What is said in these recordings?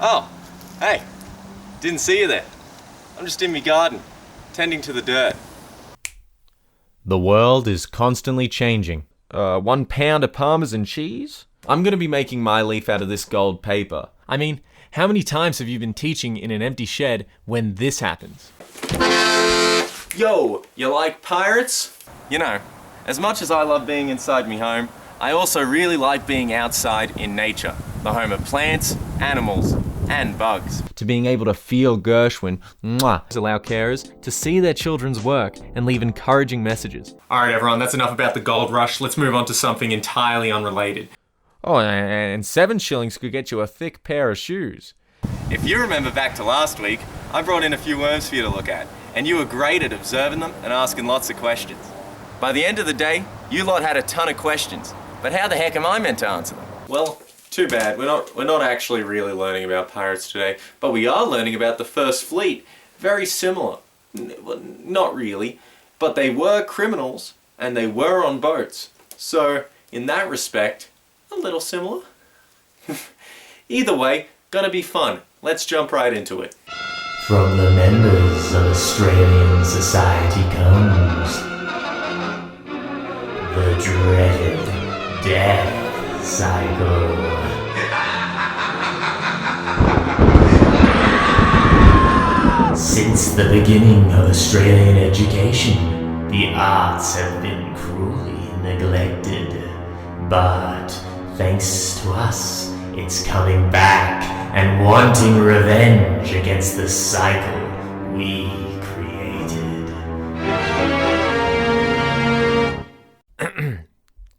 Oh, hey, didn't see you there. I'm just in my garden, tending to the dirt. The world is constantly changing. 1 pound of Parmesan cheese? I'm gonna be making my leaf out of this gold paper. I mean, how many times have you been teaching in an empty shed when this happens? Yo, you like pirates? You know, as much as I love being inside me home, I also really like being outside in nature, the home of plants, animals, and bugs. To being able to feel Gershwin, allow carers to see their children's work and leave encouraging messages. Alright everyone, that's enough about the gold rush. Let's move on to something entirely unrelated. Oh, and 7 shillings could get you a thick pair of shoes. If you remember back to last week, I brought in a few worms for you to look at, and you were great at observing them and asking lots of questions. By the end of the day, you lot had a ton of questions, but how the heck am I meant to answer them? Well, too bad. We're not actually really learning about pirates today, but we are learning about the First Fleet. Very similar. Well, not really, but they were criminals and they were on boats. So, in that respect, a little similar. Either way, gonna be fun. Let's jump right into it. From the members of Australian society comes the dreaded death cycle. Since the beginning of Australian education, the arts have been cruelly neglected. But thanks to us, it's coming back and wanting revenge against the cycle we created.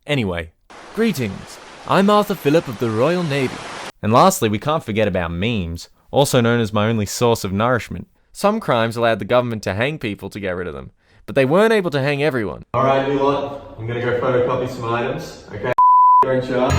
Anyway, greetings. I'm Arthur Phillip of the Royal Navy. And lastly, we can't forget about memes, also known as my only source of nourishment. Some crimes allowed the government to hang people to get rid of them, but they weren't able to hang everyone. Alright, you lot, I'm gonna go photocopy some items. Okay, you're in charge.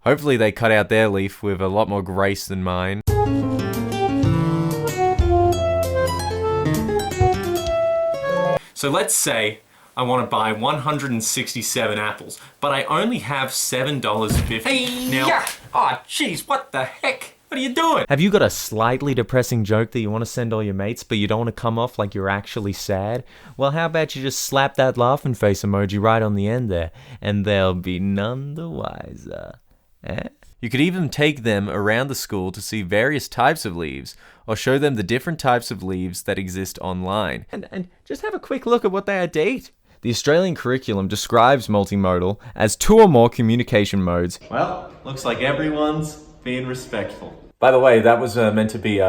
Hopefully they cut out their leaf with a lot more grace than mine. So let's say I want to buy 167 apples, but I only have $7.50. Hey, now, yeah. Oh jeez, what the heck? What are you doing? Have you got a slightly depressing joke that you want to send all your mates, but you don't want to come off like you're actually sad? Well, how about you just slap that laughing face emoji right on the end there, and they'll be none the wiser. Eh? You could even take them around the school to see various types of leaves, or show them the different types of leaves that exist online. And just have a quick look at what they date. The Australian curriculum describes multimodal as 2 or more communication modes. Well, looks like everyone's being respectful. By the way, that was meant to be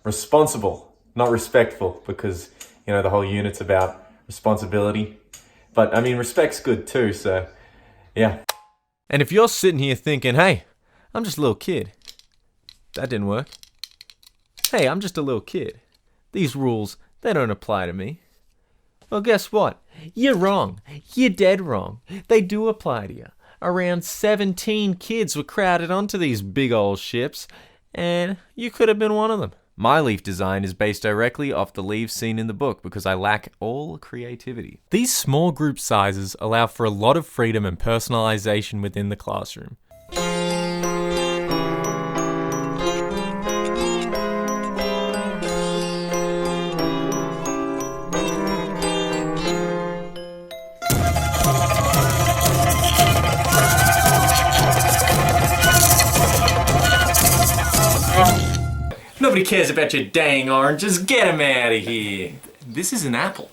responsible, not respectful, because, you know, the whole unit's about responsibility. But, I mean, respect's good too, so, yeah. And if you're sitting here thinking, hey, I'm just a little kid. That didn't work. Hey, I'm just a little kid. These rules, they don't apply to me. Well, guess what? You're wrong. You're dead wrong. They do apply to you. Around 17 kids were crowded onto these big old ships, and you could have been one of them. My leaf design is based directly off the leaves seen in the book because I lack all creativity. These small group sizes allow for a lot of freedom and personalization within the classroom. Nobody cares about your dang oranges. Get them out of here. This is an apple.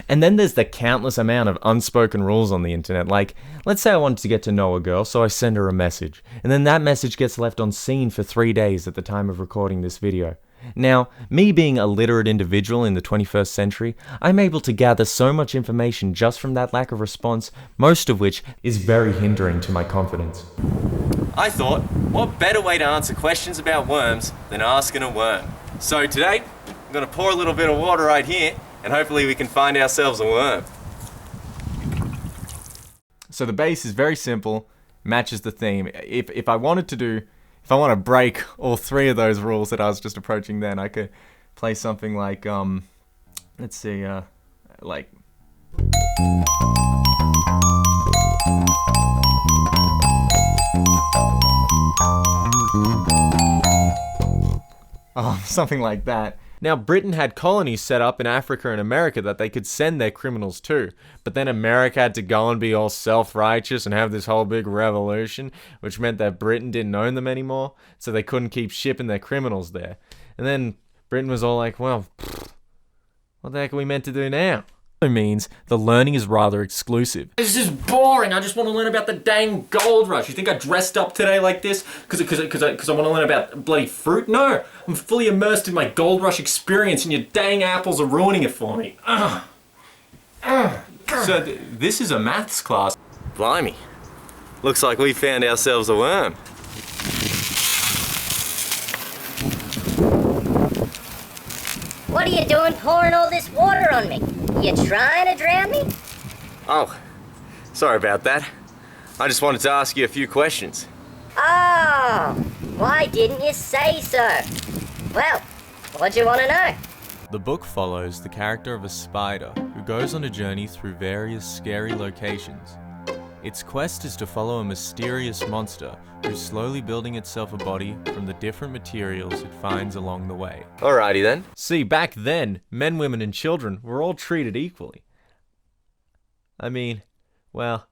And then there's the countless amount of unspoken rules on the internet. Like, let's say I wanted to get to know a girl, so I send her a message. And then that message gets left unseen for 3 days at the time of recording this video. Now, me being a literate individual in the 21st century, I'm able to gather so much information just from that lack of response, most of which is very hindering to my confidence. I thought, what better way to answer questions about worms than asking a worm? So today, I'm going to pour a little bit of water right here, and hopefully we can find ourselves a worm. So the base is very simple, matches the theme. If I want to break all three of those rules that I was just approaching, then I could play something like let's see, like. Oh, something like that. Now, Britain had colonies set up in Africa and America that they could send their criminals to, but then America had to go and be all self-righteous and have this whole big revolution, which meant that Britain didn't own them anymore, so they couldn't keep shipping their criminals there. And then Britain was all like, well, what the heck are we meant to do now? Means the learning is rather exclusive. This is boring. I just want to learn about the dang gold rush. You think I dressed up today like this because I want to learn about bloody fruit? No, I'm fully immersed in my gold rush experience, and your dang apples are ruining it for me. So this is a maths class. Blimey. Looks like we found ourselves a worm. What are you doing pouring all this water on me? You trying to drown me? Oh, sorry about that. I just wanted to ask you a few questions. Oh, why didn't you say so? Well, what'd you want to know? The book follows the character of a spider who goes on a journey through various scary locations. Its quest is to follow a mysterious monster who's slowly building itself a body from the different materials it finds along the way. Alrighty then. See, back then, men, women, and children were all treated equally. I mean, well,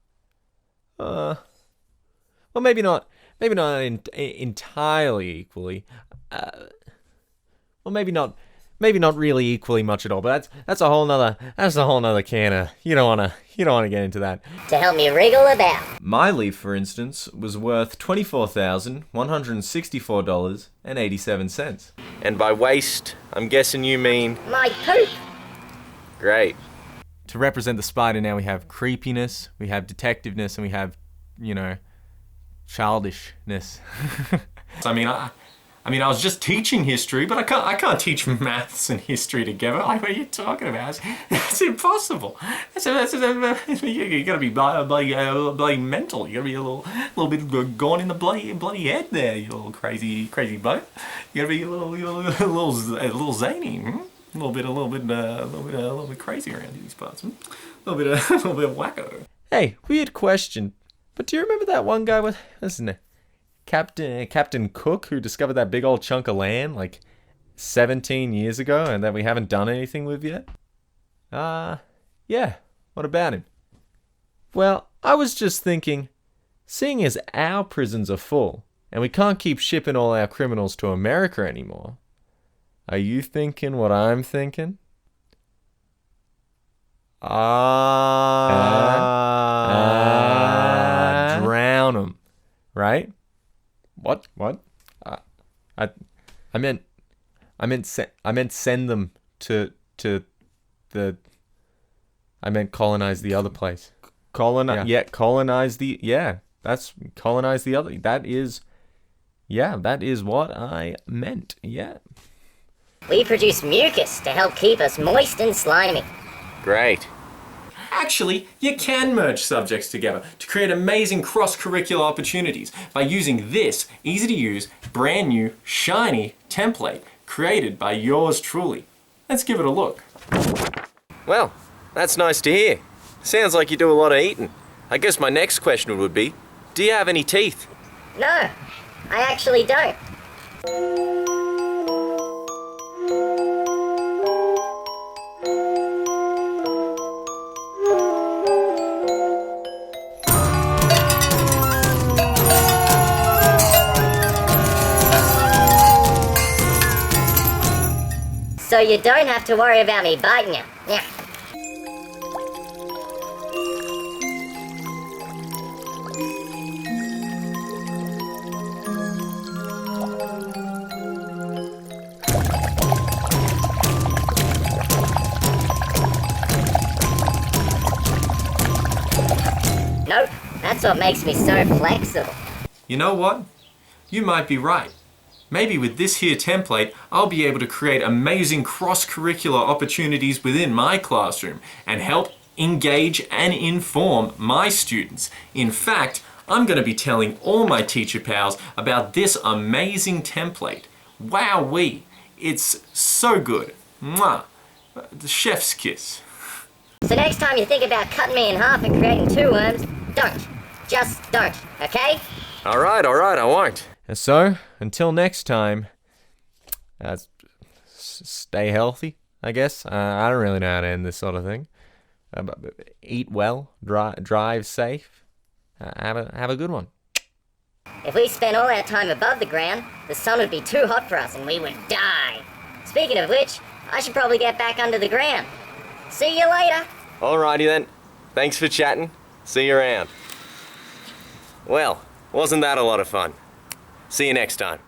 maybe not entirely equally. Maybe not really equally much at all. But that's a whole nother can of. You don't wanna get into that. To help me wriggle about. My leaf, for instance, was worth $24,164.87. And by waste, I'm guessing you mean... My poop. Great. To represent the spider, now we have creepiness, we have detectiveness, and we have, childishness. I mean, I was just teaching history, but I can't teach maths and history together. Like, what are you talking about? That's impossible. You gotta be bloody mental. You gotta be a little bit gone in the bloody head there, you little crazy bloke. You gotta be a little zany. A little bit crazy around these parts. A little bit wacko. Hey, weird question, but do you remember that one guy with, what's his name? Captain Cook, who discovered that big old chunk of land like 17 years ago and that we haven't done anything with yet? Yeah. What about him? Well, I was just thinking, seeing as our prisons are full and we can't keep shipping all our criminals to America anymore, are you thinking what I'm thinking? Drown them, right? What? I meant send them to the. I meant colonize the other place. Colonize that's colonize the other. That is what I meant. Yeah. We produce mucus to help keep us moist and slimy. Great. Actually, you can merge subjects together to create amazing cross-curricular opportunities by using this easy-to-use, brand new, shiny template created by yours truly. Let's give it a look. Well, that's nice to hear. Sounds like you do a lot of eating. I guess my next question would be, do you have any teeth? No, I actually don't. So you don't have to worry about me biting you. Yeah. Nope, that's what makes me so flexible. You know what? You might be right. Maybe with this here template, I'll be able to create amazing cross-curricular opportunities within my classroom and help engage and inform my students. In fact, I'm going to be telling all my teacher pals about this amazing template. Wowee, it's so good. Mwah. The chef's kiss. So next time you think about cutting me in half and creating 2 worms, don't. Just don't, okay? Alright, I won't. And so, until next time, stay healthy, I guess. I don't really know how to end this sort of thing. Eat well, drive safe. Have a good one. If we spent all our time above the ground, the sun would be too hot for us and we would die. Speaking of which, I should probably get back under the ground. See you later. Alrighty then. Thanks for chatting. See you around. Well, wasn't that a lot of fun? See you next time.